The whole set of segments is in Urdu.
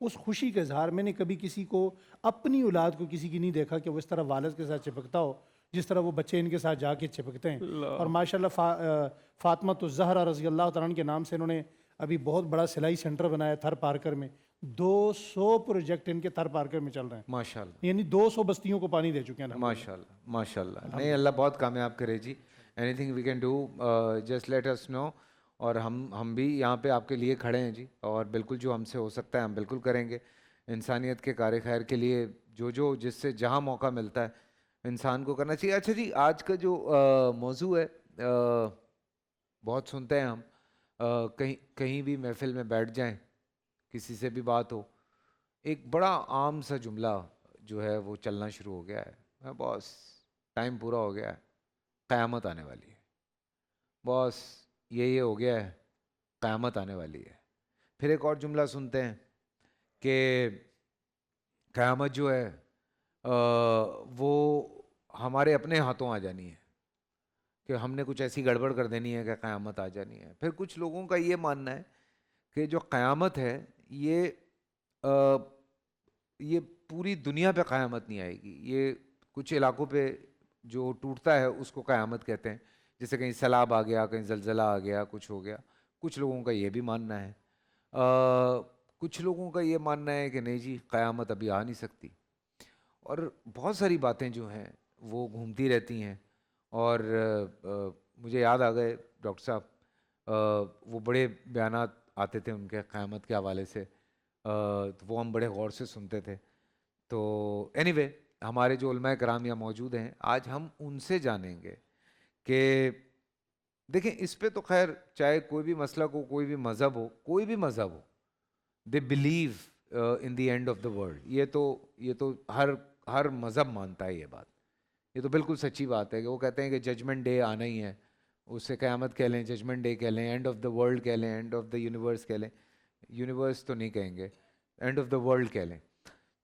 اس خوشی کا اظہار میں نے کبھی کسی کو اپنی اولاد کو کسی کی نہیں دیکھا کہ وہ اس طرح والد کے ساتھ چپکتا ہو جس طرح وہ بچے ان کے ساتھ جا کے چپکتے ہیں. اور ماشاءاللہ فاطمہ الزہرا رضی اللہ تعالیٰ عنہ کے نام سے انہوں نے ابھی بہت بڑا سلائی سینٹر بنایا تھر پارکر میں. 200 پروجیکٹ ان کے تھر پارکر میں چل رہے ہیں, ماشاءاللہ یعنی 200 بستیوں کو پانی دے چکے ہیں. ماشاءاللہ ماشاءاللہ. نہیں اللہ بہت کامیاب کرے جی. Anything we can do just let us know. اور ہم بھی یہاں پہ آپ کے لیے کھڑے ہیں جی, اور بالکل جو ہم سے ہو سکتا ہے ہم بالکل کریں گے. انسانیت کے کار خیر کے لیے جو جس سے جہاں موقع ملتا ہے انسان کو کرنا چاہیے. اچھا جی, آج کا جو موضوع ہے بہت سنتے ہیں ہم, کہیں بھی محفل میں بیٹھ جائیں کسی سے بھی بات ہو, ایک بڑا عام سا جملہ جو ہے وہ چلنا شروع ہو گیا ہے, باس ٹائم پورا ہو گیا ہے, قیامت آنے والی ہے. باس یہ ہو گیا ہے, قیامت آنے والی ہے. پھر ایک اور جملہ سنتے ہیں کہ قیامت جو ہے وہ ہمارے اپنے ہاتھوں آ جانی ہے, کہ ہم نے کچھ ایسی گڑبڑ کر دینی ہے کہ قیامت آ جانی ہے. پھر کچھ لوگوں کا یہ ماننا ہے کہ جو قیامت ہے یہ پوری دنیا پہ قیامت نہیں آئے گی, یہ کچھ علاقوں پہ جو ٹوٹتا ہے اس کو قیامت کہتے ہیں, جیسے کہیں سیلاب آ گیا, کہیں زلزلہ آ گیا, کچھ ہو گیا. کچھ لوگوں کا یہ بھی ماننا ہے. کچھ لوگوں کا یہ ماننا ہے کہ نہیں جی قیامت ابھی آ نہیں سکتی. اور بہت ساری باتیں جو ہیں وہ گھومتی رہتی ہیں. اور مجھے یاد آ گئے ڈاکٹر صاحب, وہ بڑے بیانات آتے تھے ان کے قیامت کے حوالے سے, تو وہ ہم بڑے غور سے سنتے تھے. تو اینی وے ہمارے جو علماء کرام یہاں موجود ہیں آج ہم ان سے جانیں گے کہ دیکھیں اس پہ تو خیر چاہے کوئی بھی مسلک ہو, کوئی بھی مذہب ہو, کوئی بھی مذہب ہو, they believe in the end of the world. یہ تو ہر مذہب مانتا ہے یہ بات. یہ تو بالکل سچی بات ہے کہ وہ کہتے ہیں کہ ججمنٹ ڈے آنا ہی ہے, اسے قیامت کہہ لیں, ججمنٹ ڈے کہہ لیں, اینڈ آف دا ورلڈ کہہ لیں, اینڈ آف دا یونیورس کہہ لیں. یونیورس تو نہیں کہیں گے, اینڈ آف دا ورلڈ کہہ لیں.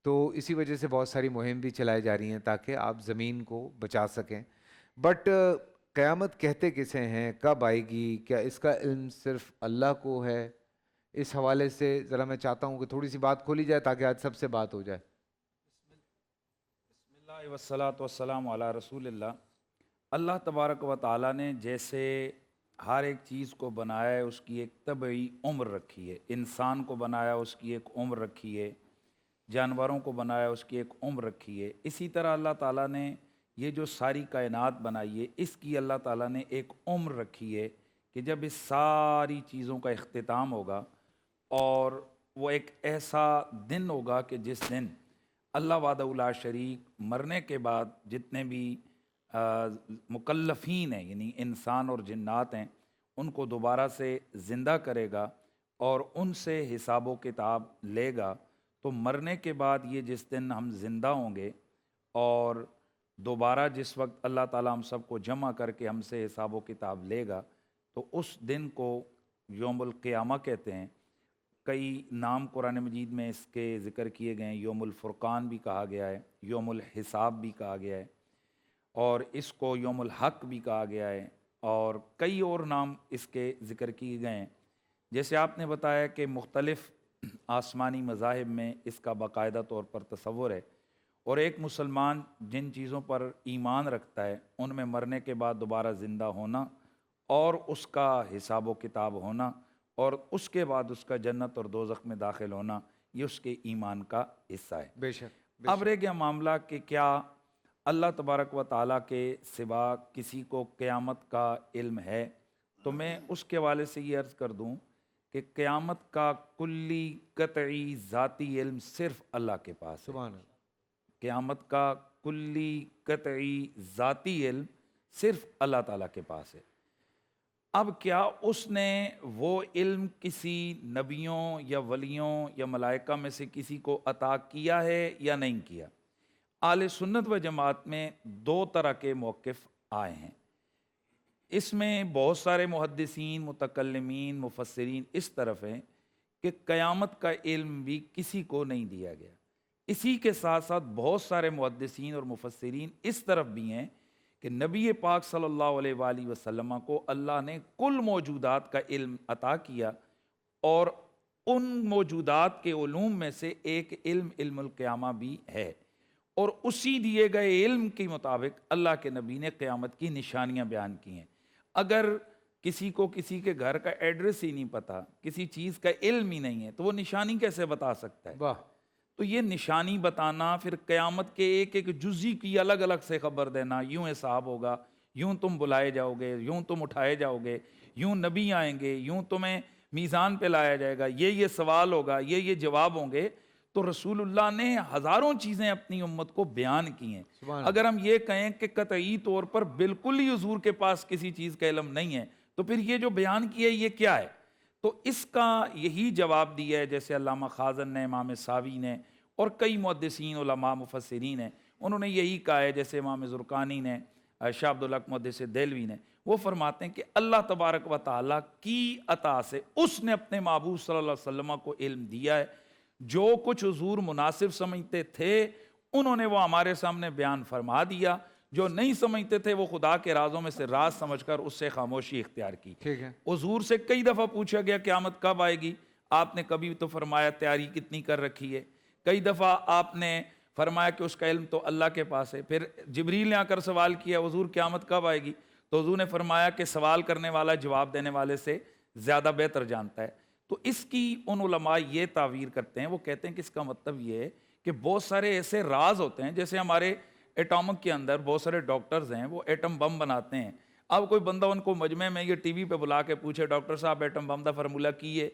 تو اسی وجہ سے بہت ساری مہم بھی چلائی جا رہی ہیں تاکہ آپ زمین کو بچا سکیں. بٹ قیامت کہتے کسے ہیں, کب آئے گی, کیا اس کا علم صرف اللہ کو ہے؟ اس حوالے سے ذرا میں چاہتا ہوں کہ تھوڑی سی بات کھولی جائے تاکہ آج سب سے بات ہو جائے. بسم اللہ والصلاۃ والسلام علی رسول اللہ. اللہ تبارک و تعالیٰ نے جیسے ہر ایک چیز کو بنایا ہے اس کی ایک طبعی عمر رکھی ہے. انسان کو بنایا اس کی ایک عمر رکھی ہے, جانوروں کو بنایا اس کی ایک عمر رکھی ہے. اسی طرح اللہ تعالیٰ نے یہ جو ساری کائنات بنائی ہے اس کی اللہ تعالیٰ نے ایک عمر رکھی ہے کہ جب اس ساری چیزوں کا اختتام ہوگا اور وہ ایک ایسا دن ہوگا کہ جس دن اللہ وحدہ لا شریک مرنے کے بعد جتنے بھی مکلفین ہیں یعنی انسان اور جنات ہیں ان کو دوبارہ سے زندہ کرے گا اور ان سے حساب و کتاب لے گا. تو مرنے کے بعد یہ جس دن ہم زندہ ہوں گے اور دوبارہ جس وقت اللہ تعالیٰ ہم سب کو جمع کر کے ہم سے حساب و کتاب لے گا تو اس دن کو یوم القیامہ کہتے ہیں. کئی نام قرآن مجید میں اس کے ذکر کیے گئے ہیں. یوم الفرقان بھی کہا گیا ہے, یوم الحساب بھی کہا گیا ہے, اور اس کو یوم الحق بھی کہا گیا ہے, اور کئی اور نام اس کے ذکر کیے گئے ہیں. جیسے آپ نے بتایا کہ مختلف آسمانی مذاہب میں اس کا باقاعدہ طور پر تصور ہے, اور ایک مسلمان جن چیزوں پر ایمان رکھتا ہے ان میں مرنے کے بعد دوبارہ زندہ ہونا اور اس کا حساب و کتاب ہونا اور اس کے بعد اس کا جنت اور دوزخ میں داخل ہونا, یہ اس کے ایمان کا حصہ ہے. بے شک. اب رہ گیا معاملہ کہ کیا اللہ تبارک و تعالیٰ کے سوا کسی کو قیامت کا علم ہے؟ تو میں اس کے حوالے سے یہ عرض کر دوں کہ قیامت کا کلی قطعی ذاتی علم صرف اللہ کے پاس ہے. سبحان اللہ. قیامت کا کلی قطعی ذاتی علم صرف اللہ تعالیٰ کے پاس ہے. اب کیا اس نے وہ علم کسی نبیوں یا ولیوں یا ملائکہ میں سے کسی کو عطا کیا ہے یا نہیں کیا؟ اہل سنت و جماعت میں دو طرح کے موقف آئے ہیں. اس میں بہت سارے محدثین, متکلمین, مفسرین اس طرف ہیں کہ قیامت کا علم بھی کسی کو نہیں دیا گیا. اسی کے ساتھ ساتھ بہت سارے محدثین اور مفسرین اس طرف بھی ہیں کہ نبی پاک صلی اللہ علیہ وآلہ وسلم کو اللہ نے کل موجودات کا علم عطا کیا اور ان موجودات کے علوم میں سے ایک علم علم القیامہ بھی ہے، اور اسی دیے گئے علم کے مطابق اللہ کے نبی نے قیامت کی نشانیاں بیان کی ہیں۔ اگر کسی کو کسی کے گھر کا ایڈریس ہی نہیں پتا، کسی چیز کا علم ہی نہیں ہے، تو وہ نشانی کیسے بتا سکتا ہے؟ واہ، تو یہ نشانی بتانا، پھر قیامت کے ایک ایک جزی کی الگ الگ سے خبر دینا، یوں حساب ہوگا، یوں تم بلائے جاؤ گے، یوں تم اٹھائے جاؤ گے، یوں نبی آئیں گے، یوں تمہیں میزان پہ لایا جائے گا، یہ سوال ہوگا، یہ جواب ہوں گے۔ تو رسول اللہ نے ہزاروں چیزیں اپنی امت کو بیان کی ہیں۔ سبحان اللہ۔ اگر ہم یہ کہیں کہ قطعی طور پر بالکل ہی حضور کے پاس کسی چیز کا علم نہیں ہے، تو پھر یہ جو بیان کیا ہے یہ کیا ہے؟ تو اس کا یہی جواب دیا ہے، جیسے علامہ خازن نے، امام ساوی نے، اور کئی محدثین علماء مفسرین ہیں، انہوں نے یہی کہا ہے، جیسے امام زرقانی نے، شاہ عبدالحق محدث دہلوی نے، وہ فرماتے ہیں کہ اللہ تبارک و تعالیٰ کی عطا سے اس نے اپنے محبوب صلی اللہ علیہ وسلم کو علم دیا ہے، جو کچھ حضور مناسب سمجھتے تھے انہوں نے وہ ہمارے سامنے بیان فرما دیا، جو نہیں سمجھتے تھے وہ خدا کے رازوں میں سے راز سمجھ کر اس سے خاموشی اختیار کی۔ ٹھیک ہے، حضور سے کئی دفعہ پوچھا گیا قیامت کب آئے گی، آپ نے کبھی تو فرمایا تیاری کتنی کر رکھی ہے، کئی دفعہ آپ نے فرمایا کہ اس کا علم تو اللہ کے پاس ہے۔ پھر جبریل نے آ کر سوال کیا حضور قیامت کب آئے گی، تو حضور نے فرمایا کہ سوال کرنے والا جواب دینے والے سے زیادہ بہتر جانتا ہے۔ تو اس کی ان علماء یہ تعبیر کرتے ہیں، وہ کہتے ہیں کہ اس کا مطلب یہ ہے کہ بہت سارے ایسے راز ہوتے ہیں، جیسے ہمارے ایٹامک کے اندر بہت سارے ڈاکٹرز ہیں، وہ ایٹم بم بناتے ہیں۔ اب کوئی بندہ ان کو مجمع میں یہ ٹی وی پہ بلا کے پوچھے ڈاکٹر صاحب ایٹم بم دا فارمولہ کی ہے،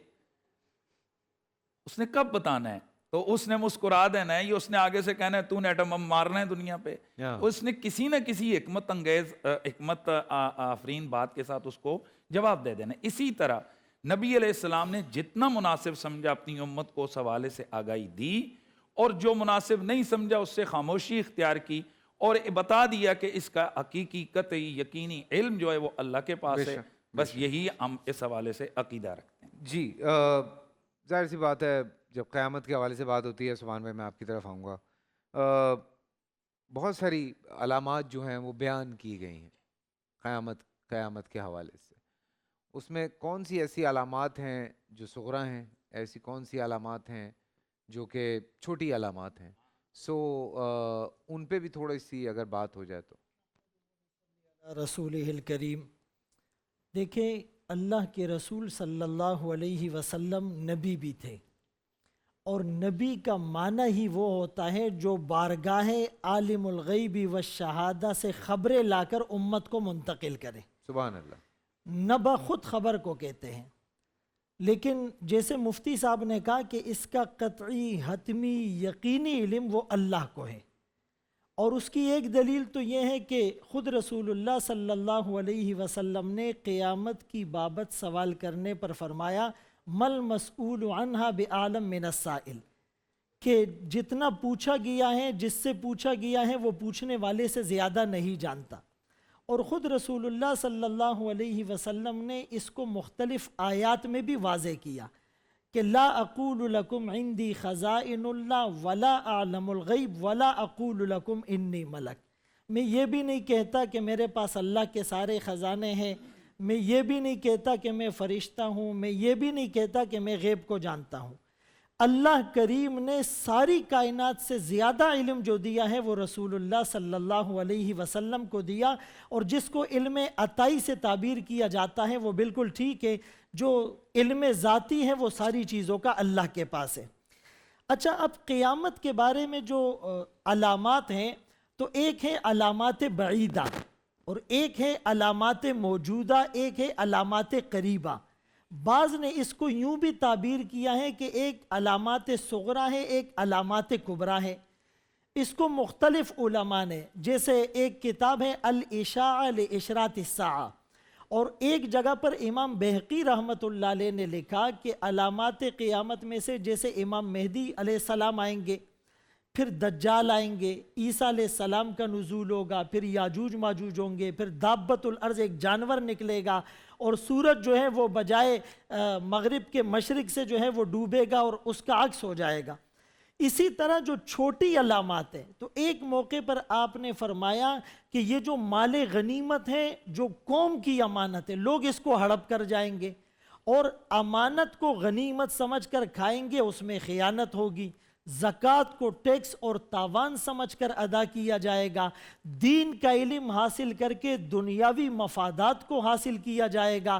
اس نے کب بتانا ہے؟ تو اس نے مسکرا دینا ہے، یہ اس نے آگے سے کہنا ہے تو نے ایٹم بم مارنا ہے دنیا پہ، اس نے کسی نہ کسی حکمت انگیز حکمت آفرین بات کے ساتھ اس کو جواب دے دینا ہے۔ اسی طرح نبی علیہ السلام نے جتنا مناسب سمجھا اپنی امت کو اس حوالے سے آگاہی دی، اور جو مناسب نہیں سمجھا اس سے خاموشی اختیار کی، اور بتا دیا کہ اس کا حقیقی قطعی یقینی علم جو ہے وہ اللہ کے پاس ہے۔ بس یہی ہم اس حوالے سے عقیدہ رکھتے ہیں۔ جی، ظاہر سی بات ہے جب قیامت کے حوالے سے بات ہوتی ہے سبحان بھائی، میں آپ کی طرف آؤں گا، بہت ساری علامات جو ہیں وہ بیان کی گئی ہیں قیامت کے حوالے سے، اس میں کون سی ایسی علامات ہیں جو صغرا ہیں، ایسی کون سی علامات ہیں جو کہ چھوٹی علامات ہیں؟ سو ان پہ بھی تھوڑی سی اگر بات ہو جائے تو۔ رسول الکریم، دیکھیں اللہ کے رسول صلی اللہ علیہ وسلم نبی بھی تھے، اور نبی کا معنی ہی وہ ہوتا ہے جو بارگاہ عالم الغیب والشہادہ سے خبریں لا کر امت کو منتقل کرے۔ سبحان اللہ۔ نبا خود خبر کو کہتے ہیں، لیکن جیسے مفتی صاحب نے کہا کہ اس کا قطعی حتمی یقینی علم وہ اللہ کو ہے، اور اس کی ایک دلیل تو یہ ہے کہ خود رسول اللہ صلی اللہ علیہ وسلم نے قیامت کی بابت سوال کرنے پر فرمایا مل مسئول عنہا بعالم من السائل، کہ جتنا پوچھا گیا ہے، جس سے پوچھا گیا ہے وہ پوچھنے والے سے زیادہ نہیں جانتا۔ اور خود رسول اللہ صلی اللہ علیہ وسلم نے اس کو مختلف آیات میں بھی واضح کیا کہ لا اقول لکم عندی خزائن اللہ ولا اعلم الغیب ولا اقول لکم انی ملک، میں یہ بھی نہیں کہتا کہ میرے پاس اللہ کے سارے خزانے ہیں، میں یہ بھی نہیں کہتا کہ میں فرشتہ ہوں، میں یہ بھی نہیں کہتا کہ میں غیب کو جانتا ہوں۔ اللہ کریم نے ساری کائنات سے زیادہ علم جو دیا ہے وہ رسول اللہ صلی اللہ علیہ وسلم کو دیا، اور جس کو علم عطائی سے تعبیر کیا جاتا ہے وہ بالکل ٹھیک ہے، جو علم ذاتی ہے وہ ساری چیزوں کا اللہ کے پاس ہے۔ اچھا، اب قیامت کے بارے میں جو علامات ہیں، تو ایک ہے علامات بعیدہ، اور ایک ہے علامات موجودہ، ایک ہے علامات قریبہ۔ بعض نے اس کو یوں بھی تعبیر کیا ہے کہ ایک علامات صغرا ہے، ایک علامات کبریٰ ہے۔ اس کو مختلف علماء نے، جیسے ایک کتاب ہے الاشاعہ لاشراط الساعہ، اور ایک جگہ پر امام بہقی رحمۃ اللہ علیہ نے لکھا کہ علامات قیامت میں سے جیسے امام مہدی علیہ السلام آئیں گے، پھر دجال آئیں گے، عیسیٰ علیہ السلام کا نزول ہوگا، پھر یاجوج ماجوج ہوں گے، پھر دابت الارض ایک جانور نکلے گا، اور سورج جو ہے وہ بجائے مغرب کے مشرق سے جو ہے وہ ڈوبے گا اور اس کا عکس ہو جائے گا۔ اسی طرح جو چھوٹی علامات ہیں، تو ایک موقع پر آپ نے فرمایا کہ یہ جو مال غنیمت ہے، جو قوم کی امانت ہے، لوگ اس کو ہڑپ کر جائیں گے، اور امانت کو غنیمت سمجھ کر کھائیں گے اس میں خیانت ہوگی، زکوٰۃ کو ٹیکس اور تاوان سمجھ کر ادا کیا جائے گا، دین کا علم حاصل کر کے دنیاوی مفادات کو حاصل کیا جائے گا،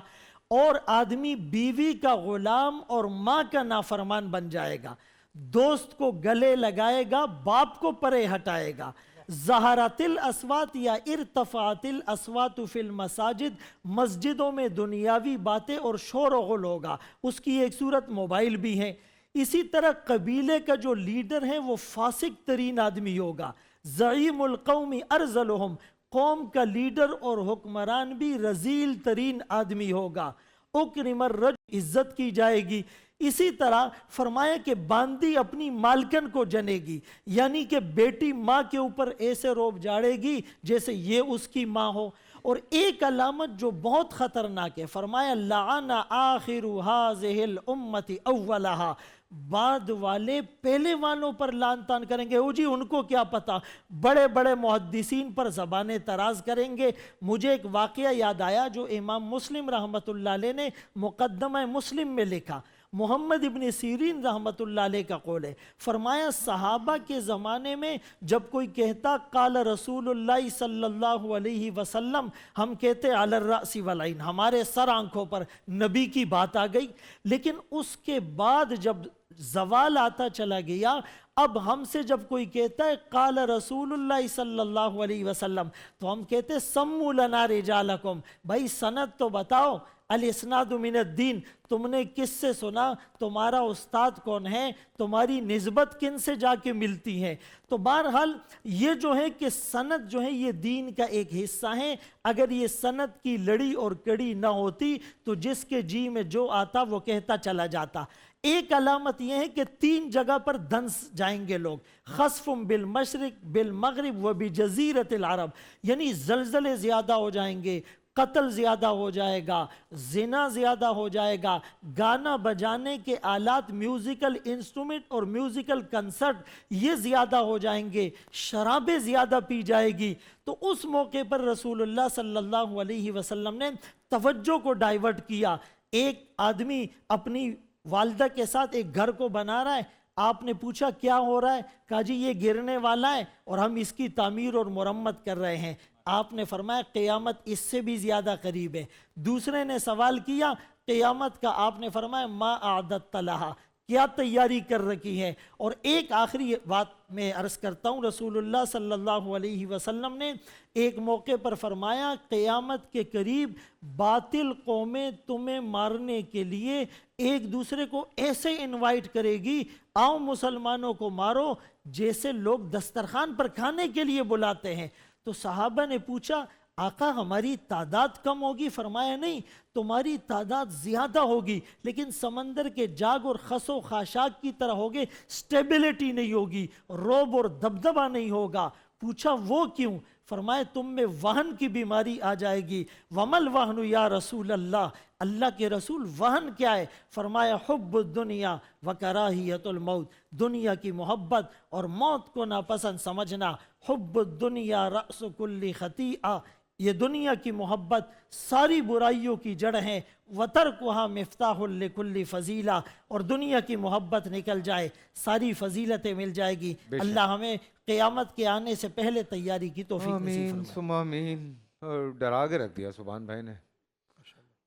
اور آدمی بیوی کا غلام اور ماں کا نافرمان بن جائے گا، دوست کو گلے لگائے گا، باپ کو پرے ہٹائے گا، ظہرت الاصوات یا ارتفعت الاصوات فی المساجد، مسجدوں میں دنیاوی باتیں اور شور و غل ہوگا، اس کی ایک صورت موبائل بھی ہے۔ اسی طرح قبیلے کا جو لیڈر ہے وہ فاسق ترین آدمی ہوگا، زعیم القوم ارذلہم، قوم کا لیڈر اور حکمران بھی رذیل ترین آدمی ہوگا، اکرم الرجل، عزت کی جائے گی۔ اسی طرح فرمایا کہ باندی اپنی مالکن کو جنے گی، یعنی کہ بیٹی ماں کے اوپر ایسے روب جاڑے گی جیسے یہ اس کی ماں ہو۔ اور ایک علامت جو بہت خطرناک ہے، فرمایا لعن آخر هذه الامة اولها، بعد والے پہلے والوں پر لعن طعن کریں گے، او جی ان کو کیا پتا، بڑے بڑے محدثین پر زبانیں تراز کریں گے۔ مجھے ایک واقعہ یاد آیا جو امام مسلم رحمۃ اللہ علیہ نے مقدمہ مسلم میں لکھا، محمد ابن سیرین رحمۃ اللہ علیہ کا قول ہے، فرمایا صحابہ کے زمانے میں جب کوئی کہتا قال رسول اللہ صلی اللہ علیہ وسلم، ہم کہتے علی الرأس والعین، ہمارے سر آنکھوں پر نبی کی بات آ گئی، لیکن اس کے بعد جب زوال آتا چلا گیا، اب ہم سے جب کوئی کہتا ہے قال رسول اللہ صلی اللہ علیہ وسلم تو ہم کہتے سمو لنا رجالکم، بھائی سند تو بتاؤ، الاسناد من الدین، تم نے کس سے سنا، تمہارا استاد کون ہے، تمہاری نسبت کن سے جا کے ملتی ہے۔ تو بہرحال یہ جو ہے کہ سند جو ہے یہ دین کا ایک حصہ ہے، اگر یہ سند کی لڑی اور کڑی نہ ہوتی تو جس کے جی میں جو آتا وہ کہتا چلا جاتا۔ ایک علامت یہ ہے کہ 3 جگہ پر دنس جائیں گے لوگ، خسف بالمشرق بالمغرب و بجزیرۃ العرب، یعنی زلزلے زیادہ ہو جائیں گے، قتل زیادہ ہو جائے گا، زنا زیادہ ہو جائے گا، گانا بجانے کے آلات، میوزیکل انسٹرومنٹ اور میوزیکل کنسرٹ یہ زیادہ ہو جائیں گے، شرابیں زیادہ پی جائے گی۔ تو اس موقع پر رسول اللہ صلی اللہ علیہ وسلم نے توجہ کو ڈائیورٹ کیا۔ ایک آدمی اپنی والدہ کے ساتھ ایک گھر کو بنا رہا ہے، آپ نے پوچھا کیا ہو رہا ہے، کہا جی یہ گرنے والا ہے اور ہم اس کی تعمیر اور مرمت کر رہے ہیں۔ آپ نے فرمایا قیامت اس سے بھی زیادہ قریب ہے۔ دوسرے نے سوال کیا قیامت کا، آپ نے فرمایا ما اعددت لہا، کیا تیاری کر رکھی ہے۔ اور ایک آخری بات میں عرض کرتا ہوں، رسول اللہ صلی اللہ علیہ وسلم نے ایک موقع پر فرمایا قیامت کے قریب باطل قومیں تمہیں مارنے کے لیے ایک دوسرے کو ایسے انوائٹ کرے گی، آؤ مسلمانوں کو مارو، جیسے لوگ دسترخوان پر کھانے کے لیے بلاتے ہیں۔ تو صحابہ نے پوچھا آقا ہماری تعداد کم ہوگی؟ فرمایا نہیں، تمہاری تعداد زیادہ ہوگی، لیکن سمندر کے جاگ اور خس و خاشاک کی طرح ہوگے، سٹیبلٹی نہیں ہوگی، رعب اور دبدبہ نہیں ہوگا۔ پوچھا وہ کیوں؟ فرمائے تم میں وہن کی بیماری آ جائے گی۔ ومل وہن یا رسول اللہ، اللہ کے رسول وہن کیا ہے؟ فرمایا حب الدنیا وکراہیت الموت، دنیا کی محبت اور موت کو ناپسند سمجھنا۔ حب الدنیا رأس کل خطیئہ، یہ دنیا کی محبت ساری برائیوں کی جڑ ہے۔ وترکها مفتاح لکل فضیلہ، اور دنیا کی محبت نکل جائے ساری فضیلتیں مل جائے گی۔ اللہ ہمیں قیامت کے آنے سے پہلے تیاری کی توفیق نصیب آمین فرمائے۔ ثم آمین۔ اور ڈرا کے رکھ دیا سبحان بھائی نے،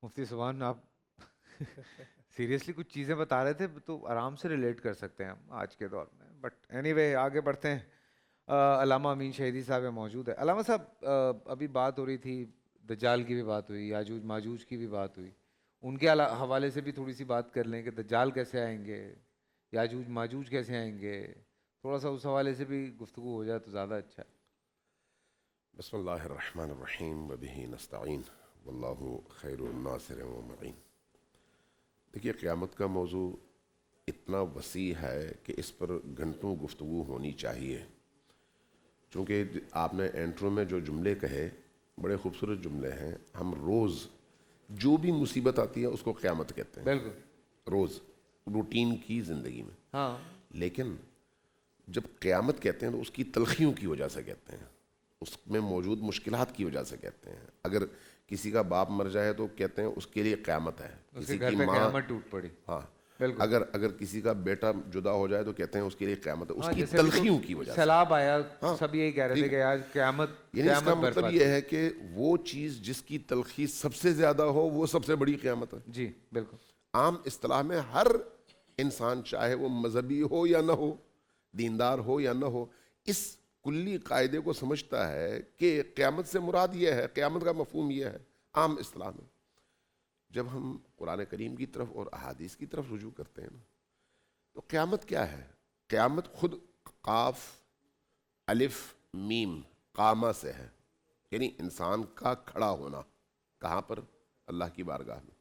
مفتی سبحان، آپ سیریسلی کچھ چیزیں بتا رہے تھے تو آرام سے ریلیٹ کر سکتے ہیں ہم آج کے دور میں، بٹ اینی وے آگے بڑھتے ہیں۔ علامہ امین شہیدی صاحب موجود ہے۔ علامہ صاحب ابھی بات ہو رہی تھی، دجال کی بھی بات ہوئی، یاجوج ماجوج کی بھی بات ہوئی، ان کے حوالے سے بھی تھوڑی سی بات کر لیں کہ دجال کیسے آئیں گے، یاجوج ماجوج کیسے آئیں گے، تھوڑا سا اس حوالے سے بھی گفتگو ہو جائے تو زیادہ اچھا ہے۔ بسم اللہ الرحمن الرحیم وبہ نستعین واللہ خیر الناصر و معین۔ دیکھیے قیامت کا موضوع اتنا وسیع ہے کہ اس پر گھنٹوں گفتگو ہونی چاہیے، چونکہ آپ نے انٹرو میں جو جملے کہے بڑے خوبصورت جملے ہیں۔ ہم روز جو بھی مصیبت آتی ہے اس کو قیامت کہتے ہیں، بالکل روز روٹین کی زندگی میں، ہاں، لیکن جب قیامت کہتے ہیں تو اس کی تلخیوں کی وجہ سے کہتے ہیں۔ اس میں موجود مشکلات کی وجہ سے کہتے ہیں. اگر کسی کا باپ مر جائے تو کہتے ہیں اس کے لیے قیامت ہے. اس کسی کے گھر کی پہ ماں، قیامت ٹوٹ پڑی. ہاں بالکل. اگر کسی کا بیٹا جدا ہو جائے تو کہتے ہیں اس کے لیے قیامت ہے. اس کی جیسے ابھی تو تلخیوں کی وجہ سے. سیلاب آیا, سب یہی کہہ رہے تھے کہ آج قیامت یعنی اس کا قیامت مطلب برپا. یہ ہے کہ وہ چیز جس کی تلخی سب سے زیادہ ہو وہ سب سے بڑی قیامت ہے. جی بالکل. عام اصطلاح میں ہر انسان چاہے وہ مذہبی ہو یا نہ ہو, دیندار ہو یا نہ ہو, اس کلی قاعدے کو سمجھتا ہے کہ قیامت سے مراد یہ ہے, قیامت کا مفہوم یہ ہے عام اصطلاح میں. جب ہم قرآن کریم کی طرف اور احادیث کی طرف رجوع کرتے ہیں نا, تو قیامت کیا ہے؟ قیامت خود قاف الف میم قامہ سے ہے, یعنی انسان کا کھڑا ہونا. کہاں پر؟ اللہ کی بارگاہ میں.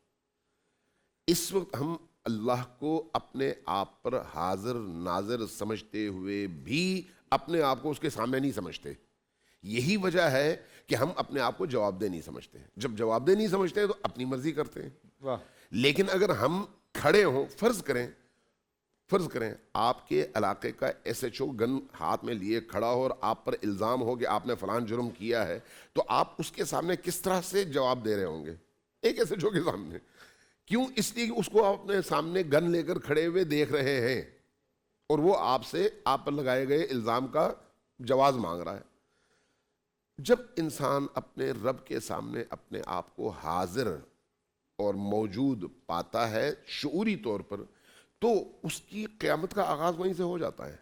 اس وقت ہم اللہ کو اپنے آپ پر حاضر ناظر سمجھتے ہوئے بھی اپنے آپ کو اس کے سامنے نہیں سمجھتے. یہی وجہ ہے کہ ہم اپنے آپ کو جواب دہ نہیں سمجھتے. جب جواب دہ نہیں سمجھتے تو اپنی مرضی کرتے ہیں. واہ. لیکن اگر ہم کھڑے ہوں, فرض کریں آپ کے علاقے کا ایس ایچ او گن ہاتھ میں لیے کھڑا ہو اور آپ پر الزام ہو کہ آپ نے فلان جرم کیا ہے, تو آپ اس کے سامنے کس طرح سے جواب دے رہے ہوں گے ایک ایس ایچ او کے سامنے؟ کیوں؟ اس لیے کہ اس کو آپ اپنے سامنے گن لے کر کھڑے ہوئے دیکھ رہے ہیں اور وہ آپ سے آپ پر لگائے گئے الزام کا جواز مانگ رہا ہے. جب انسان اپنے رب کے سامنے اپنے آپ کو حاضر اور موجود پاتا ہے شعوری طور پر, تو اس کی قیامت کا آغاز وہیں سے ہو جاتا ہے.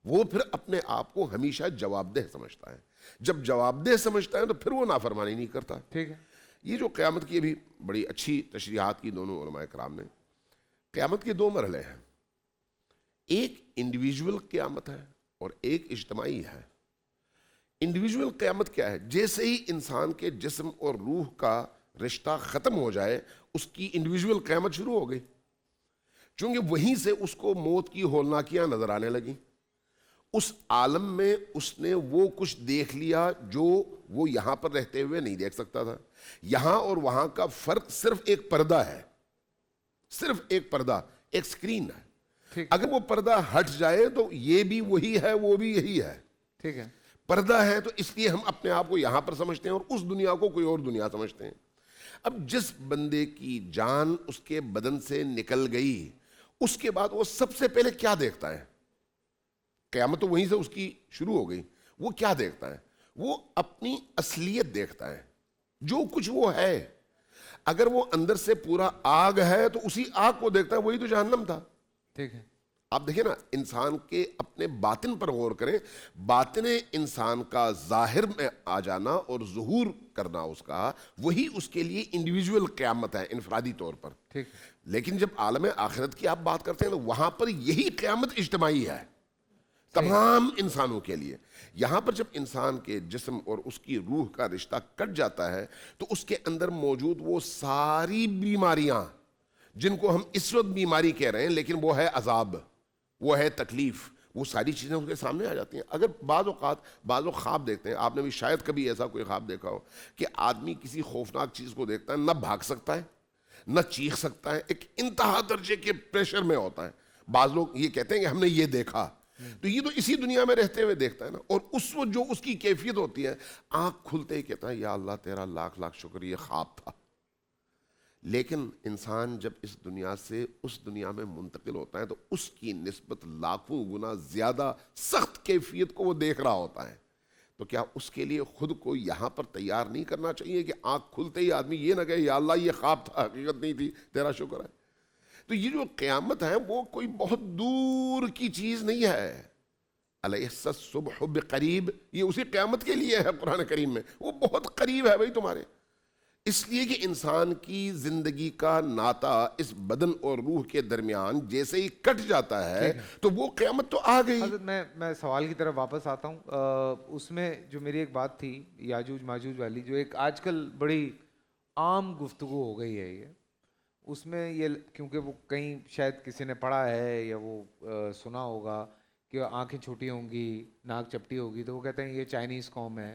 وہ پھر اپنے آپ کو ہمیشہ جواب دہ سمجھتا ہے. جب جواب دہ سمجھتا ہے تو پھر وہ نافرمانی نہیں کرتا. ٹھیک ہے. یہ جو قیامت کی بھی بڑی اچھی تشریحات کی دونوں علماء کرام نے. قیامت کے دو مرحلے ہیں, ایک انڈیویجول قیامت ہے اور ایک اجتماعی ہے. انڈیویجول قیامت کیا ہے؟ جیسے ہی انسان کے جسم اور روح کا رشتہ ختم ہو جائے اس کی انڈیویجول قیامت شروع ہو گئی, چونکہ وہیں سے اس کو موت کی ہولناکیاں نظر آنے لگیں. اس عالم میں اس نے وہ کچھ دیکھ لیا جو وہ یہاں پر رہتے ہوئے نہیں دیکھ سکتا تھا. یہاں اور وہاں کا فرق صرف ایک پردہ ہے, صرف ایک پردہ, ایک سکرین ہے. اگر وہ پردہ ہٹ جائے تو یہ بھی وہی ہے وہ بھی یہی ہے. ٹھیک ہے. پردہ ہے تو اس لیے ہم اپنے آپ کو یہاں پر سمجھتے ہیں اور اس دنیا کو کوئی اور دنیا سمجھتے ہیں. اب جس بندے کی جان اس کے بدن سے نکل گئی, اس کے بعد وہ سب سے پہلے کیا دیکھتا ہے؟ قیامت تو وہیں سے اس کی شروع ہو گئی. وہ کیا دیکھتا ہے؟ وہ اپنی اصلیت دیکھتا ہے, جو کچھ وہ ہے. اگر وہ اندر سے پورا آگ ہے تو اسی آگ کو دیکھتا ہے, وہی تو جہنم تھا. ٹھیک ہے. آپ دیکھیں نا, انسان کے اپنے باطن پر غور کریں. باطن انسان کا ظاہر میں آ جانا اور ظہور کرنا اس کا, وہی اس کے لیے انڈیویجول قیامت ہے, انفرادی طور پر. ٹھیک. لیکن جب عالم آخرت کی آپ بات کرتے ہیں تو وہاں پر یہی قیامت اجتماعی ہے تمام انسانوں کے لیے. یہاں پر جب انسان کے جسم اور اس کی روح کا رشتہ کٹ جاتا ہے تو اس کے اندر موجود وہ ساری بیماریاں جن کو ہم اس وقت بیماری کہہ رہے ہیں, لیکن وہ ہے عذاب, وہ ہے تکلیف, وہ ساری چیزیں اس کے سامنے آ جاتی ہیں. اگر بعض لوگ خواب دیکھتے ہیں, آپ نے بھی شاید کبھی ایسا کوئی خواب دیکھا ہو کہ آدمی کسی خوفناک چیز کو دیکھتا ہے, نہ بھاگ سکتا ہے نہ چیخ سکتا ہے, ایک انتہا درجے کے پریشر میں ہوتا ہے. بعض لوگ یہ کہتے ہیں کہ ہم نے یہ دیکھا, تو یہ تو اسی دنیا میں رہتے ہوئے دیکھتا ہے نا. اور اس وقت جو اس کی کیفیت ہوتی ہے, آنکھ کھلتے ہی کہتا ہے یا اللہ تیرا لاکھ لاکھ شکر, یہ خواب تھا. لیکن انسان جب اس دنیا سے اس دنیا میں منتقل ہوتا ہے تو اس کی نسبت لاکھوں گنا زیادہ سخت کیفیت کو وہ دیکھ رہا ہوتا ہے. تو کیا اس کے لیے خود کو یہاں پر تیار نہیں کرنا چاہیے کہ آنکھ کھلتے ہی آدمی یہ نہ کہے یا اللہ یہ خواب تھا, حقیقت نہیں تھی, تیرا شکر ہے. تو یہ جو قیامت ہے وہ کوئی بہت دور کی چیز نہیں ہے. الیس الصبح بقریب, یہ اسی قیامت کے لیے ہے قرآن کریم میں, وہ بہت قریب ہے بھائی تمہارے. اس لیے کہ انسان کی زندگی کا ناطہ اس بدن اور روح کے درمیان جیسے ہی کٹ جاتا ہے تو وہ قیامت تو آ گئی. حضرت میں سوال کی طرف واپس آتا ہوں. اس میں جو میری ایک بات تھی یاجوج ماجوج والی, جو ایک آج کل بڑی عام گفتگو ہو گئی ہے, یہ اس میں یہ کیونکہ وہ کہیں شاید کسی نے پڑھا ہے یا وہ سنا ہوگا کہ آنکھیں چھوٹی ہوں گی, ناک چپٹی ہوگی, تو وہ کہتے ہیں یہ چائنیز قوم ہے.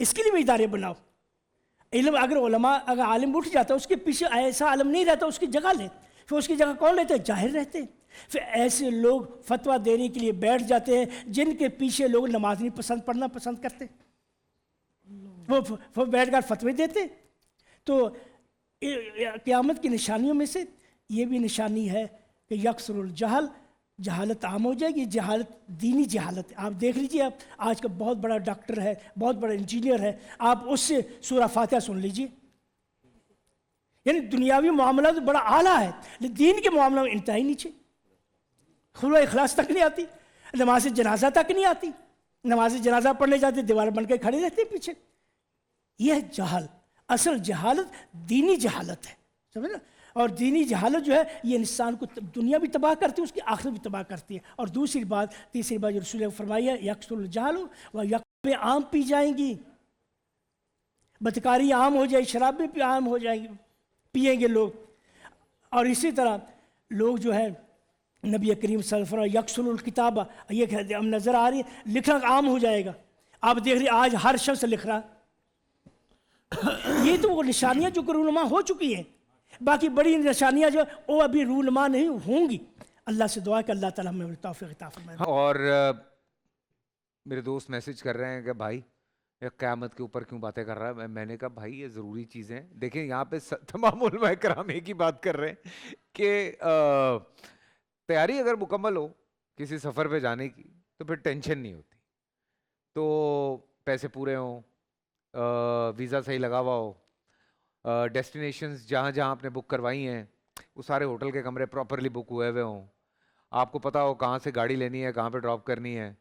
اس کے لیے بھی ادارے بناؤ. علم اگر علماء اگر عالم اٹھ جاتا ہے اس کے پیچھے ایسا عالم نہیں رہتا, اس کی جگہ لے, پھر اس کی جگہ کون لیتے ہیں؟ جاہل رہتے ہیں. پھر ایسے لوگ فتویٰ دینے کے لیے بیٹھ جاتے ہیں جن کے پیچھے لوگ نماز نہیں پڑھنا پسند کرتے, وہ بیٹھ کر فتوے دیتے. تو قیامت کی نشانیوں میں سے یہ بھی نشانی ہے کہ یکسر الجہل, جہالت عام ہو جائے گی. جہالت دینی جہالت ہے. آپ دیکھ لیجئے, آپ آج کا بہت بڑا ڈاکٹر ہے, بہت بڑا انجینئر ہے, آپ اس سے سورہ فاتحہ سن لیجئے. یعنی دنیاوی معاملات بڑا اعلیٰ ہے, لیکن دین کے معاملہ میں انتہائی نیچے. خلوہ اخلاص تک نہیں آتی, نماز جنازہ تک نہیں آتی. نماز جنازہ پڑھنے جاتے دیوار بن کے کھڑے رہتے پیچھے. یہ جہل, اصل جہالت دینی جہالت ہے, سمجھ نا. اور دینی جہالت جو ہے یہ انسان کو دنیا بھی تباہ کرتی ہے, اس کی آخرت بھی تباہ کرتی ہے. اور دوسری بات, تیسری بات جو رسول نے فرمائی ہے, یکسر الجہل و یکبیں عام پی جائیں گی, بدکاری عام ہو جائے, شرابیں بھی عام ہو جائیں گی, پیئیں گے لوگ. اور اسی طرح لوگ جو ہے نبی کریم صلی اللہ علیہ وسلم یکسر الکتاب, یہ ہم نظر آ رہی ہے, لکھنا عام ہو جائے گا. آپ دیکھ رہے آج ہر شخص لکھ رہا. یہ تو وہ نشانیاں جو رونما ہو چکی ہیں. باقی بڑی نشانیاں جو وہ ابھی رونما نہیں ہوں گی. اللہ سے دعا کہ اللہ تعالیٰ ہمیں توفیق عطا فرمائے. اور میرے دوست میسج کر رہے ہیں کہ بھائی یہ قیامت کے اوپر کیوں باتیں کر رہا ہے. میں نے کہا بھائی یہ ضروری چیزیں ہیں. دیکھیں یہاں پہ تمام علماء کرام ایک ہی بات کر رہے ہیں کہ تیاری اگر مکمل ہو کسی سفر پہ جانے کی تو پھر ٹینشن نہیں ہوتی. تو پیسے پورے ہوں, ویزا صحیح لگا ہوا ہو, ڈیسٹینیشنز جہاں جہاں آپ نے بک کروائی ہیں وہ سارے ہوٹل کے کمرے پراپرلی بک ہوئے ہوئے ہوں, آپ کو پتہ ہو کہاں سے گاڑی لینی ہے, کہاں پہ ڈراپ کرنی ہے,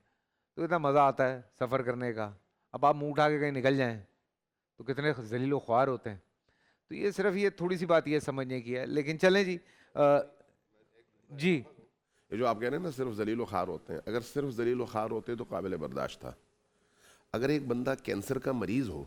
تو اتنا مزہ آتا ہے سفر کرنے کا. اب آپ منہ اٹھا کے کہیں نکل جائیں تو کتنے ذلیل و خوار ہوتے ہیں. تو یہ صرف یہ تھوڑی سی بات یہ سمجھنے کی ہے. لیکن چلیں جی جی یہ جو آپ کہہ رہے ہیں نا صرف ذلیل و خوار ہوتے ہیں, اگر صرف ذلیل و خوار ہوتے تو قابل برداشت تھا. اگر ایک بندہ کینسر کا مریض ہو,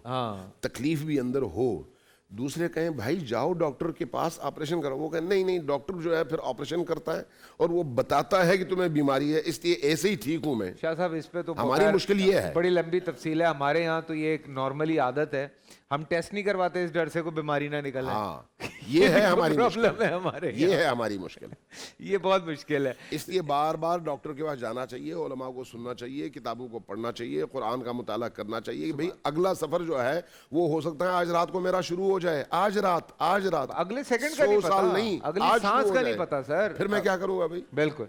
تکلیف بھی اندر ہو, دوسرے کہیں بھائی جاؤ ڈاکٹر کے پاس آپریشن کرو, وہ کہیں نہیں ڈاکٹر جو ہے پھر آپریشن کرتا ہے اور وہ بتاتا ہے کہ تمہیں بیماری ہے اس لیے ایسے ہی ٹھیک ہوں میں. شاہ صاحب اس پہ تو ہماری مشکل یہ ہے, بڑی لمبی تفصیل ہے. ہمارے یہاں تو یہ ایک نارملی عادت ہے, ہم ٹیسٹ نہیں کرواتے اس ڈر سے کوئی بیماری نہ نکل آئے. ہاں یہ ہے ہماری پرابلم ہے ہمارے, یہ ہے ہماری مشکل. یہ بہت مشکل ہے. اس لیے بار بار ڈاکٹر کے پاس جانا چاہیے, علماء کو سننا چاہیے, کتابوں کو پڑھنا چاہیے, قرآن کا مطالعہ کرنا چاہیے کہ بھئی اگلا سفر جو ہے وہ ہو سکتا ہے آج رات کو میرا شروع ہو جائے, آج رات اگلے سیکنڈ کا نہیں پتا, نہیں, اگلی سانس کا نہیں پتا سر. پھر میں کیا کروں گا بھائی. بالکل.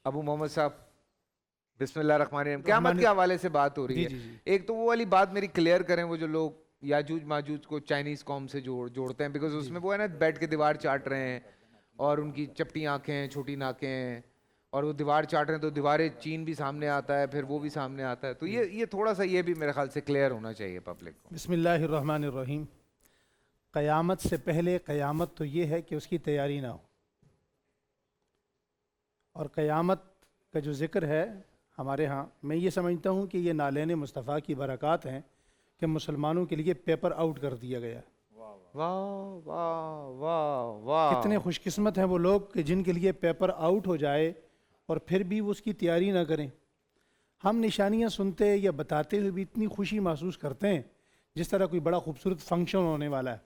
ابو محمد صاحب بسم اللہ الرحمن الرحیم, قیامت کے حوالے سے بات ہو رہی ہے. ایک تو وہ والی بات میری کلیئر کریں, وہ جو لوگ یاجوج ماجوج کو چائنیز قوم سے جوڑتے ہیں, بیکاز اس میں وہ ہے نا بیٹھ کے دیوار چاٹ رہے ہیں اور ان کی چپٹی آنکھیں ہیں, چھوٹی ناکیں ہیں, اور وہ دیوار چاٹ رہے ہیں تو دیواریں چین بھی سامنے آتا ہے, پھر وہ بھی سامنے آتا ہے. تو یہ تھوڑا سا یہ بھی میرے خیال سے کلیئر ہونا چاہیے پبلک کو. بسم اللہ الرحمن الرحیم. قیامت سے پہلے قیامت تو یہ ہے کہ اس کی تیاری نہ ہو, اور قیامت کا جو ذکر ہے ہمارے ہاں, میں یہ سمجھتا ہوں کہ یہ نالین مصطفیٰ کی برکات ہیں کہ مسلمانوں کے لیے پیپر آؤٹ کر دیا گیا. واہ واہ واہ واہ, کتنے خوش قسمت ہیں وہ لوگ کہ جن کے لیے پیپر آؤٹ ہو جائے اور پھر بھی وہ اس کی تیاری نہ کریں. ہم نشانیاں سنتے یا بتاتے ہوئے بھی اتنی خوشی محسوس کرتے ہیں جس طرح کوئی بڑا خوبصورت فنکشن ہونے والا ہے.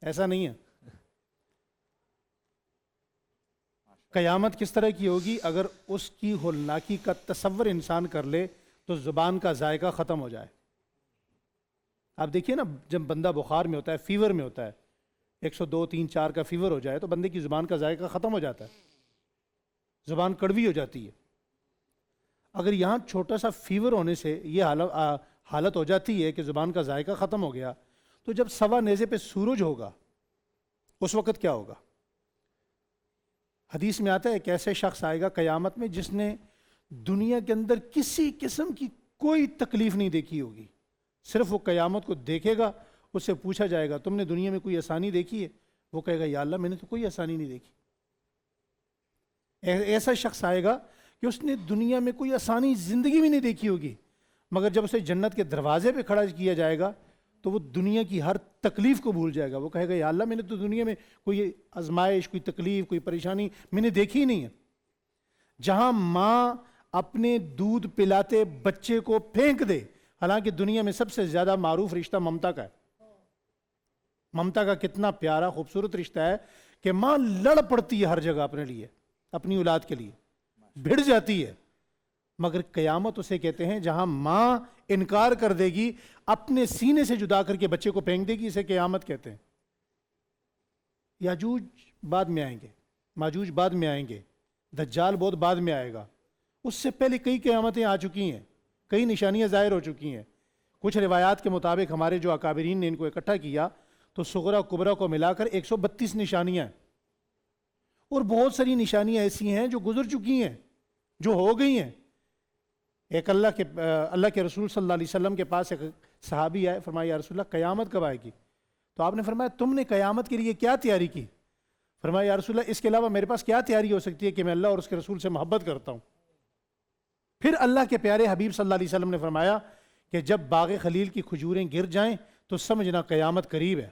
ایسا نہیں ہے. قیامت کس طرح کی ہوگی؟ اگر اس کی ہولناکی کا تصور انسان کر لے تو زبان کا ذائقہ ختم ہو جائے. آپ دیکھیے نا, جب بندہ بخار میں ہوتا ہے, فیور میں ہوتا ہے, 102, 3, 4 کا فیور ہو جائے تو بندے کی زبان کا ذائقہ ختم ہو جاتا ہے, زبان کڑوی ہو جاتی ہے. اگر یہاں چھوٹا سا فیور ہونے سے یہ حالت ہو جاتی ہے کہ زبان کا ذائقہ ختم ہو گیا, تو جب سوا نیزے پہ سورج ہوگا اس وقت کیا ہوگا؟ حدیث میں آتا ہے کہ ایسے شخص آئے گا قیامت میں جس نے دنیا کے اندر کسی قسم کی کوئی تکلیف نہیں دیکھی ہوگی. صرف وہ قیامت کو دیکھے گا, اس سے پوچھا جائے گا تم نے دنیا میں کوئی آسانی دیکھی ہے؟ وہ کہے گا یا اللہ میں نے تو کوئی آسانی نہیں دیکھی. ایسا شخص آئے گا کہ اس نے دنیا میں کوئی آسانی زندگی میں نہیں دیکھی ہوگی, مگر جب اسے جنت کے دروازے پہ کھڑا کیا جائے گا تو وہ دنیا کی ہر تکلیف کو بھول جائے گا. وہ کہے گا یا اللہ میں نے تو دنیا میں کوئی آزمائش, کوئی تکلیف, کوئی پریشانی میں نے دیکھی ہی نہیں ہے. جہاں ماں اپنے دودھ پلاتے بچے کو پھینک دے, حالانکہ دنیا میں سب سے زیادہ معروف رشتہ ممتا کا ہے. ممتا کا کتنا پیارا خوبصورت رشتہ ہے کہ ماں لڑ پڑتی ہے ہر جگہ اپنے لیے، اپنی اولاد کے لیے بھڑ جاتی ہے. مگر قیامت اسے کہتے ہیں جہاں ماں انکار کر دے گی، اپنے سینے سے جدا کر کے بچے کو پھینک دے گی، اسے قیامت کہتے ہیں. یاجوج بعد میں آئیں گے، ماجوج بعد میں آئیں گے، دجال بہت بعد میں آئے گا. اس سے پہلے کئی قیامتیں آ چکی ہیں، کئی نشانیاں ظاہر ہو چکی ہیں. کچھ روایات کے مطابق ہمارے جو اکابرین نے ان کو اکٹھا کیا تو صغرا کبرا کو ملا کر 132 نشانیاں ہیں. اور بہت ساری نشانیاں ایسی ہیں جو گزر چکی ہیں، جو ہو گئی ہیں. ایک اللہ کے رسول صلی اللہ علیہ وسلم کے پاس ایک صحابی آئے، فرمایا یا رسول اللہ قیامت کب آئے گی؟ تو آپ نے فرمایا تم نے قیامت کے لیے کیا تیاری کی؟ فرمایا یا رسول اللہ اس کے علاوہ میرے پاس کیا تیاری ہو سکتی ہے کہ میں اللہ اور اس کے رسول سے محبت کرتا ہوں. پھر اللہ کے پیارے حبیب صلی اللہ علیہ وسلم نے فرمایا کہ جب باغ خلیل کی کھجوریں گر جائیں تو سمجھنا قیامت قریب ہے.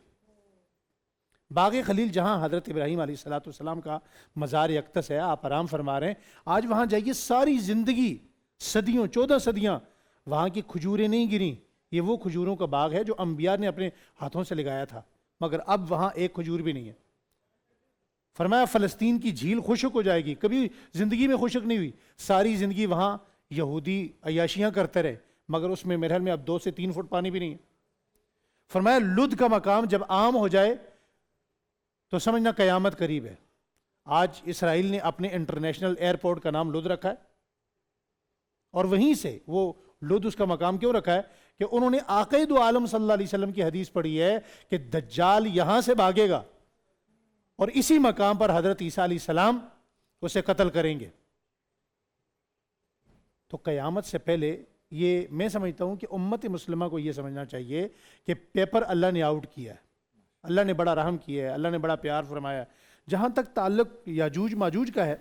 باغ خلیل جہاں حضرت ابراہیم علیہ السلام کا مزار اقدس ہے، آپ آرام فرما رہے ہیں، آج وہاں جائیے، ساری زندگی صدیوں 14 صدیاں وہاں کی کھجوریں نہیں گریں. یہ وہ کھجوروں کا باغ ہے جو انبیاء نے اپنے ہاتھوں سے لگایا تھا، مگر اب وہاں ایک کھجور بھی نہیں ہے. فرمایا فلسطین کی جھیل خشک ہو جائے گی، کبھی زندگی میں خشک نہیں ہوئی. ساری زندگی وہاں یہودی عیاشیاں کرتے رہے، مگر اس میں میرے خیال میں اب 2 سے 3 فٹ پانی بھی نہیں ہے. فرمایا لد کا مقام جب عام ہو جائے تو سمجھنا قیامت قریب ہے. آج اسرائیل نے اپنے انٹرنیشنل ایئرپورٹ کا نام لد رکھا ہے، اور وہیں سے وہ لد اس کا مقام کیوں رکھا ہے کہ انہوں نے آقا دو عالم صلی اللہ علیہ وسلم کی حدیث پڑھی ہے کہ دجال یہاں سے بھاگے گا اور اسی مقام پر حضرت عیسیٰ علیہ السلام اسے قتل کریں گے. تو قیامت سے پہلے یہ میں سمجھتا ہوں کہ امت مسلمہ کو یہ سمجھنا چاہیے کہ پیپر اللہ نے آؤٹ کیا ہے، اللہ نے بڑا رحم کیا ہے، اللہ نے بڑا پیار فرمایا ہے. جہاں تک تعلق یاجوج ماجوج کا ہے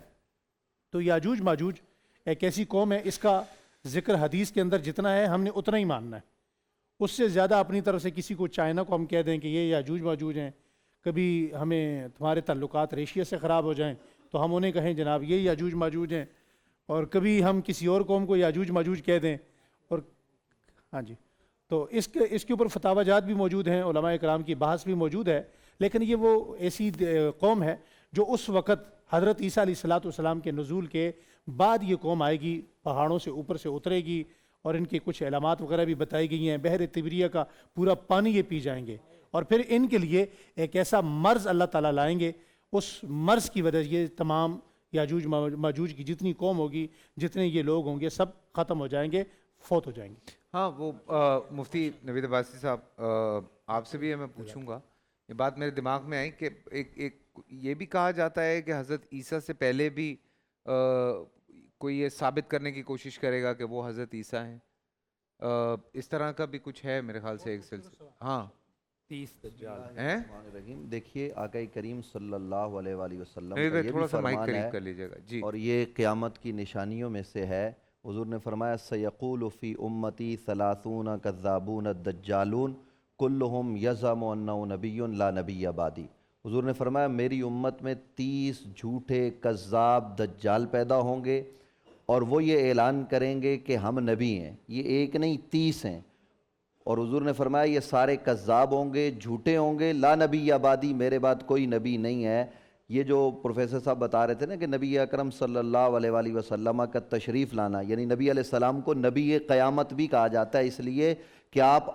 تو یاجوج ماجوج ایک ایسی قوم ہے، اس کا ذکر حدیث کے اندر جتنا ہے ہم نے اتنا ہی ماننا ہے. اس سے زیادہ اپنی طرف سے کسی کو چائنا کو ہم کہہ دیں کہ یہ یاجوج ماجوج ہیں، کبھی ہمیں تمہارے تعلقات ریشیا سے خراب ہو جائیں تو ہم انہیں کہیں جناب یہ یاجوج ماجوج ہیں، اور کبھی ہم کسی اور قوم کو یاجوج ماجوج کہہ دیں. اور ہاں جی، تو اس کے اوپر فتاوی جات بھی موجود ہیں، علماء کرام کی بحث بھی موجود ہے. لیکن یہ وہ ایسی قوم ہے جو اس وقت حضرت عیسیٰ علیہ السلام کے نزول کے بعد یہ قوم آئے گی، پہاڑوں سے اوپر سے اترے گی، اور ان کی کچھ علامات وغیرہ بھی بتائی گئی ہیں. بحر طبریہ کا پورا پانی یہ پی جائیں گے، اور پھر ان کے لیے ایک ایسا مرض اللہ تعالیٰ لائیں گے، اس مرض کی وجہ سے یہ تمام یاجوج ماجوج کی جتنی قوم ہوگی، جتنے یہ لوگ ہوں گے، سب ختم ہو جائیں گے، فوت ہو جائیں گے. ہاں، وہ مفتی نوید عباسی صاحب، آپ سے بھی میں پوچھوں گا، یہ بات میرے دماغ میں آئی کہ ایک یہ بھی کہا جاتا ہے کہ حضرت عیسیٰ سے پہلے بھی کوئی یہ ثابت کرنے کی کوشش کرے گا کہ وہ حضرت عیسیٰ ہیں. اس طرح کا بھی کچھ ہے میرے خیال سے ایک سلسلہ. ہاں 30 دجال ہیں. دیکھیے آقا کریم صلی اللہ علیہ وآلہ وسلم کا نوید یہ تھوڑا بھی سا مائک فرمان قریب ہے، کر لیجیے گا جی. اور یہ قیامت کی نشانیوں میں سے ہے. حضور نے فرمایا سیقول فی امتی 30 کذابون دجالون کلہم یزعم انہ نبی لا نبی بعدی. حضور نے فرمایا میری امت میں 30 جھوٹے کذاب دجال پیدا ہوں گے، اور وہ یہ اعلان کریں گے کہ ہم نبی ہیں. یہ ایک نہیں 30 ہیں. اور حضور نے فرمایا یہ سارے کذاب ہوں گے، جھوٹے ہوں گے، لا نبی بعدی، میرے بعد کوئی نبی نہیں ہے. یہ جو پروفیسر صاحب بتا رہے تھے نا کہ نبی اکرم صلی اللہ علیہ وآلہ وسلم کا تشریف لانا، یعنی نبی علیہ السلام کو نبی قیامت بھی کہا جاتا ہے، اس لیے کہ آپ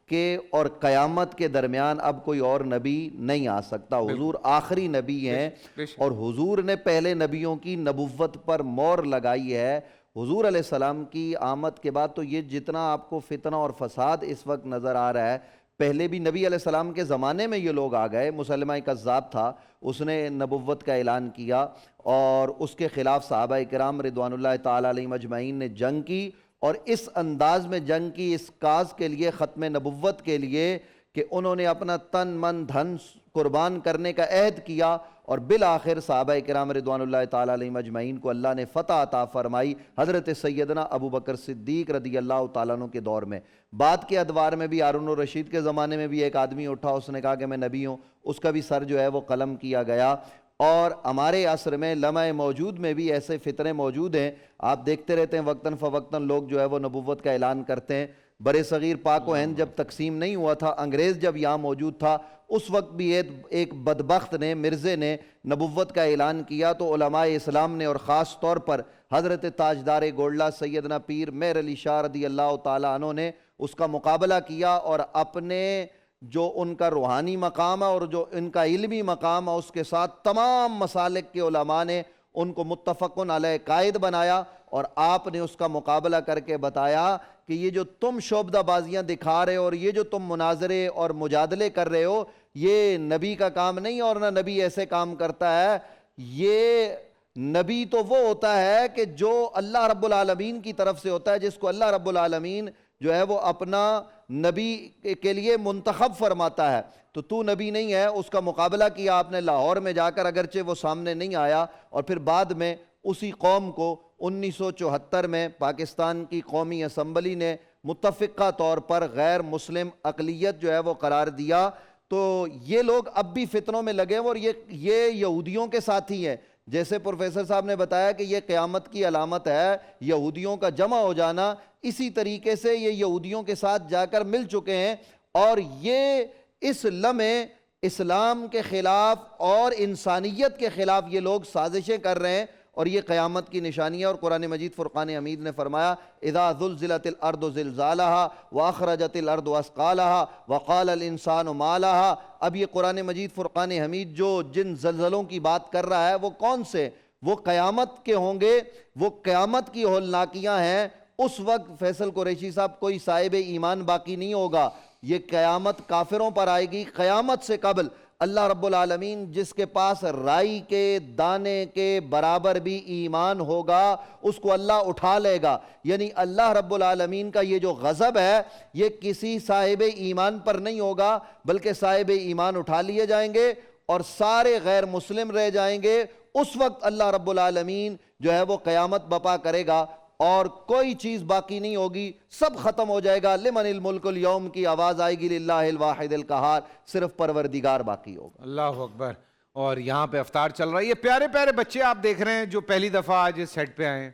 کے اور قیامت کے درمیان اب کوئی اور نبی نہیں آ سکتا. حضور آخری نبی ہیں، اور حضور نے پہلے نبیوں کی نبوت پر مہر لگائی ہے. حضور علیہ السلام کی آمد کے بعد تو یہ جتنا آپ کو فتنہ اور فساد اس وقت نظر آ رہا ہے، پہلے بھی نبی علیہ السلام کے زمانے میں یہ لوگ آ گئے. مسلمہ کذاب تھا، اس نے نبوت کا اعلان کیا، اور اس کے خلاف صحابہ کرام رضوان اللہ تعالیٰ علیہم اجمعین نے جنگ کی، اور اس انداز میں جنگ کی اس کاز کے لیے، ختم نبوت کے لیے، کہ انہوں نے اپنا تن من دھن قربان کرنے کا عہد کیا، اور بالآخر صحابہ کرام رضوان اللہ تعالیٰ علیہم اجمعین کو اللہ نے فتح عطا فرمائی. حضرت سیدنا ابو بکر صدیق رضی اللہ تعالیٰ عنہ کے دور میں. بعد کے ادوار میں بھی ہارون الرشید کے زمانے میں بھی ایک آدمی اٹھا، اس نے کہا کہ میں نبی ہوں، اس کا بھی سر جو ہے وہ قلم کیا گیا. اور ہمارے عصر میں لمحہ موجود میں بھی ایسے فتنے موجود ہیں. آپ دیکھتے رہتے ہیں وقتاً فوقتاً لوگ جو ہے وہ نبوت کا اعلان کرتے ہیں. بر صغیر پاک و ہند جب تقسیم نہیں ہوا تھا، انگریز جب یہاں موجود تھا، اس وقت بھی ایک بدبخت نے، مرزے نے نبوت کا اعلان کیا تو علماء اسلام نے اور خاص طور پر حضرت تاجدار گولڈہ سیدنا پیر مہر علی شاہ رضی اللہ تعالیٰ عنہ نے اس کا مقابلہ کیا، اور اپنے جو ان کا روحانی مقام ہے اور جو ان کا علمی مقام ہے اس کے ساتھ تمام مسالک کے علماء نے ان کو متفقن علیہ قائد بنایا، اور آپ نے اس کا مقابلہ کر کے بتایا کہ یہ جو تم شعبدہ بازیاں دکھا رہے ہو اور یہ جو تم مناظرے اور مجادلے کر رہے ہو، یہ نبی کا کام نہیں، اور نہ نبی ایسے کام کرتا ہے۔ یہ نبی تو وہ ہوتا ہے کہ جو اللہ رب العالمین کی طرف سے ہوتا ہے، جس کو اللہ رب العالمین جو ہے وہ اپنا نبی کے لیے منتخب فرماتا ہے، تو نبی نہیں ہے۔ اس کا مقابلہ کیا آپ نے لاہور میں جا کر، اگرچہ وہ سامنے نہیں آیا، اور پھر بعد میں اسی قوم کو 1974 میں پاکستان کی قومی اسمبلی نے متفقہ طور پر غیر مسلم اقلیت جو ہے وہ قرار دیا۔ تو یہ لوگ اب بھی فتنوں میں لگے ہیں، اور یہ یہودیوں کے ساتھ ہی ہیں۔ جیسے پروفیسر صاحب نے بتایا کہ یہ قیامت کی علامت ہے یہودیوں کا جمع ہو جانا، اسی طریقے سے یہ یہودیوں کے ساتھ جا کر مل چکے ہیں، اور یہ اس لمحے اسلام کے خلاف اور انسانیت کے خلاف یہ لوگ سازشیں کر رہے ہیں، اور یہ قیامت کی نشانی ہے۔ اور قرآن مجید فرقان حمید نے فرمایا اذا زلزلت الارض زلزالها واخرجت الارض اثقالها وقال الانسان ما لها۔ اب یہ قرآن مجید فرقان حمید جو جن زلزلوں کی بات کر رہا ہے وہ کون سے؟ وہ قیامت کے ہوں گے، وہ قیامت کی ہولناکیاں ہیں۔ اس وقت فیصل قریشی صاحب کوئی صاحب ایمان باقی نہیں ہوگا، یہ قیامت کافروں پر آئے گی۔ قیامت سے قبل اللہ رب العالمین جس کے پاس رائی کے دانے کے برابر بھی ایمان ہوگا اس کو اللہ اٹھا لے گا۔ یعنی اللہ رب العالمین کا یہ جو غضب ہے یہ کسی صاحب ایمان پر نہیں ہوگا، بلکہ صاحب ایمان اٹھا لیے جائیں گے اور سارے غیر مسلم رہ جائیں گے۔ اس وقت اللہ رب العالمین جو ہے وہ قیامت بپا کرے گا اور کوئی چیز باقی نہیں ہوگی، سب ختم ہو جائے گا۔ لمن الملک اليوم کی آواز آئے گی، للہ الواحد القہار، صرف پروردگار باقی ہوگا۔ اللہ اکبر۔ اور یہاں پہ افطار چل رہا ہے، یہ پیارے پیارے بچے آپ دیکھ رہے ہیں جو پہلی دفعہ آج اس سیٹ پہ آئے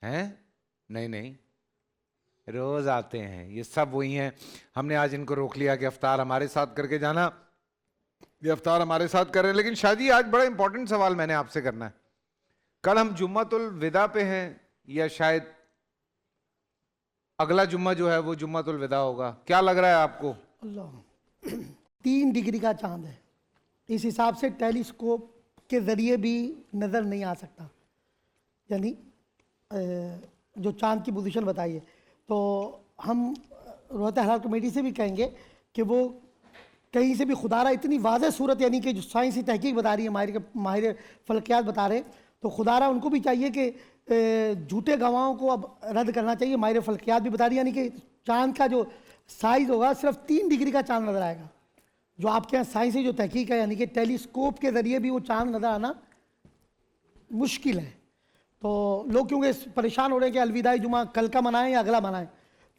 ہیں؟ نہیں، روز آتے ہیں، یہ سب وہی ہیں۔ ہم نے آج ان کو روک لیا کہ افطار ہمارے ساتھ کر کے جانا، یہ افطار ہمارے ساتھ کر رہے ہیں۔ لیکن شادی آج بڑا امپورٹنٹ سوال میں نے آپ سے کرنا ہے، کل ہم جمعۃ الوداع پہ ہیں یا شاید اگلا جمعہ جو ہے وہ جمعۃ الوداع ہوگا؟ کیا لگ رہا ہے آپ کو؟ اللہ 3 ڈگری کا چاند ہے، اس حساب سے ٹیلیسکوپ کے ذریعے بھی نظر نہیں آ سکتا، یعنی جو چاند کی پوزیشن بتائیے۔ تو ہم روایت حلال کمیٹی سے بھی کہیں گے کہ وہ کہیں سے بھی خدا را اتنی واضح صورت، یعنی کہ جو سائنسی تحقیق بتا رہی ہے، ماہر فلکیات بتا رہے ہیں، تو خدا را ان کو بھی چاہیے کہ جھوٹے گواہوں کو اب رد کرنا چاہیے۔ ماہر فلکیات بھی بتا رہی ہے یعنی کہ چاند کا جو سائز ہوگا صرف 3 ڈگری کا چاند نظر آئے گا، جو آپ کے یہاں سائنسی جو تحقیق ہے، یعنی کہ ٹیلیسکوپ کے ذریعے بھی وہ چاند نظر آنا مشکل ہے۔ تو لوگ کیونکہ پریشان ہو رہے ہیں کہ الوداعی جمعہ کل کا منائیں یا اگلا منائیں،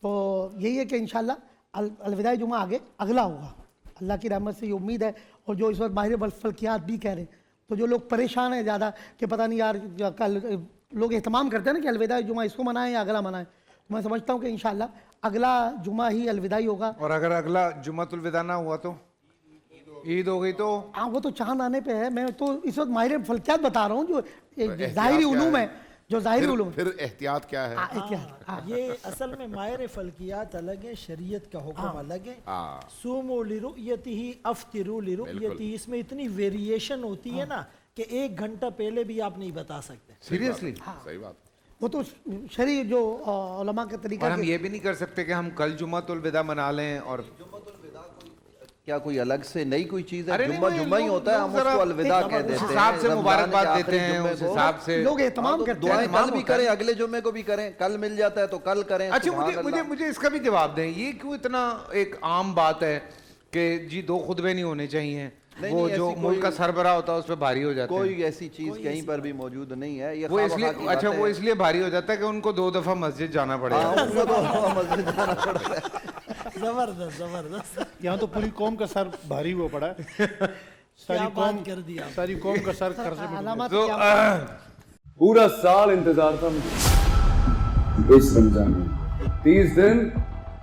تو یہی ہے کہ انشاءاللہ الوداعی جمعہ آگے اگلا ہوگا، اللہ کی رحمت سے یہ امید ہے۔ اور جو اس وقت ماہر فلکیات بھی کہہ رہے ہیں، تو جو لوگ پریشان ہیں زیادہ کہ پتہ نہیں یار، کل لوگ اہتمام کرتے ہیں نا کہ الوداعی جمعہ اس کو منائیں یا اگلا منائیں، تو میں سمجھتا ہوں کہ انشاءاللہ اگلا جمعہ ہی الوداعی ہوگا۔ اور اگر اگلا جمعۃ الوداع نہ ہوا تو عید ہو گئی تو؟ ہاں وہ تو چاند آنے پہ ہے، میں تو اس وقت ماہر فلکیات بتا رہا ہوں جو ظاہری علوم ہے، جو ظاہری علوم۔ پھر احتیاط کیا ہے؟ یہ اصل میں ماہر فلکیات الگ ہے، شریعت کا حکم الگ ہے۔ سوموا لرؤیتہ افطروا لرؤیتہ، اس میں اتنی ویریشن ہوتی ہے نا کہ 1 گھنٹہ پہلے بھی آپ نہیں بتا سکتے۔ سیریسلی؟ صحیح بات۔ وہ تو شرعی جو علماء کا طریقہ۔ اور ہم یہ بھی نہیں کر سکتے کہ ہم کل جمعۃ الوداع منا لیں اور کیا کوئی الگ سے نئی کوئی چیز ہے؟ جمعہ جمعہ ہی ہوتا ہے، ہم اس کو الوداع کہہ دیتے ہیں، اس حساب سے مبارکباد دیتے ہیں، اس حساب سے لوگ اہتمام کرتے ہیں۔ دعائیں کل بھی کریں، اگلے جمعے کو بھی کریں، کل مل جاتا ہے تو کل کریں۔ اچھا مجھے اس کا بھی جواب دیں، یہ کیوں اتنا ایک عام بات ہے کہ جی 2 خطبے نہیں ہونے چاہیے، وہ جو ملک کا سربراہ ہوتا ہے اس پہ بھاری ہو جاتا ہے؟ کوئی ایسی چیز کہیں پر بھی موجود نہیں ہے۔ یہ وہ اس لیے، اچھا وہ اس لیے بھاری ہو جاتا ہے کہ ان کو 2 دفعہ مسجد جانا پڑے گا۔ ان کو 2 دفعہ مسجد جانا پڑتا ہے۔ زبردست زبردست، یہاں تو پوری قوم کا سر بھاری ہوا پڑا ہے، ساری قوم کا سر قرضے میں علامات پورا سال انتظار تھا مجھے اس رمضان میں، 30 دن